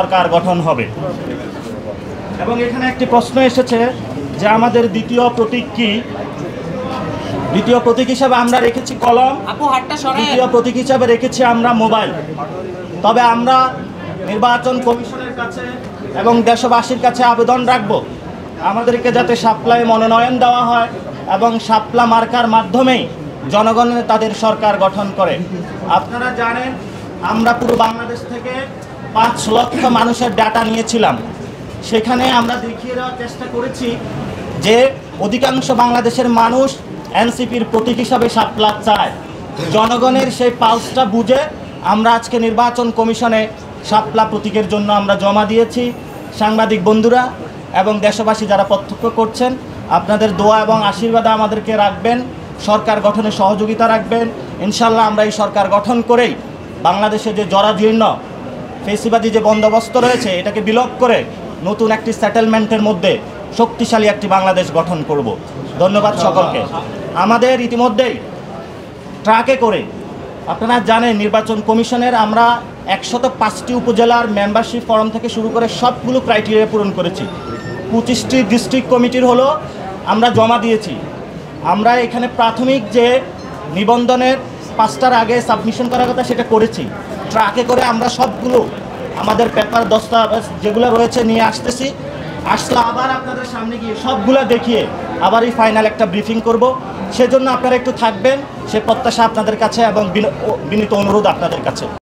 সরকার গঠন হবে। এবং এখানে একটি প্রশ্ন এসেছে যে আমাদের দ্বিতীয় প্রতীক কি। দ্বিতীয় প্রতীক হিসাবে আমরা রেখেছি কলম, তৃতীয় প্রতীক হিসাবে রেখেছি আমরা মোবাইল। তবে আমরা নির্বাচন কমিশনের কাছে এবং দেশবাসীর কাছে আবেদন রাখব আমাদেরকে যাতে শাপলায় মনোনয়ন দেওয়া হয় এবং শাপলা মার্কার মাধ্যমেই জনগণের তাদের সরকার গঠন করে। আপনারা জানেন আমরা পুরো বাংলাদেশ থেকে 5 লক্ষ মানুষের ডাটা নিয়েছিলাম। সেখানে আমরা দেখিয়ে দেওয়ার চেষ্টা করেছি যে অধিকাংশ বাংলাদেশের মানুষ এনসিপির প্রতীক হিসাবে শাপলা চায়। জনগণের সেই পালসটা বুঝে আমরা আজকে নির্বাচন কমিশনে শাপলা প্রতীকের জন্য আমরা জমা দিয়েছি। সাংবাদিক বন্ধুরা এবং দেশবাসী যারা প্রত্যক্ষ করছেন, আপনাদের দোয়া এবং আশীর্বাদে আমাদেরকে রাখবেন, সরকার গঠনে সহযোগিতা রাখবেন। ইনশাল্লাহ আমরা এই সরকার গঠন করেই বাংলাদেশে যে জরাজীর্ণ ফেসিবাদী যে বন্দোবস্ত রয়েছে এটাকে বিলোপ করে নতুন একটি সেটেলমেন্টের মধ্যে শক্তিশালী একটি বাংলাদেশ গঠন করব। ধন্যবাদ সকলকে। আমাদের ইতিমধ্যেই ট্রাকে করে আপনারা জানেন নির্বাচন কমিশনের আমরা 105টি উপজেলার মেম্বারশিপ ফর্ম থেকে শুরু করে সবগুলো ক্রাইটেরিয়া পূরণ করেছি। 25টি ডিস্ট্রিক্ট কমিটির হলো আমরা জমা দিয়েছি। আমরা এখানে প্রাথমিক যে নিবন্ধনের 5টার আগে সাবমিশন করার কথা সেটা করেছি। ট্রাকে করে আমরা সবগুলো আমাদের পেপার দস্তাবেজ যেগুলো রয়েছে নিয়ে আসতেছি। আসলে আবার আপনাদের সামনে গিয়ে সবগুলো দেখিয়ে আবার এই ফাইনাল একটা ব্রিফিং করব। সেজন্য আপনারা একটু থাকবেন, সে প্রত্যাশা আপনাদের কাছে এবং বিনীত অনুরোধ আপনাদের কাছে।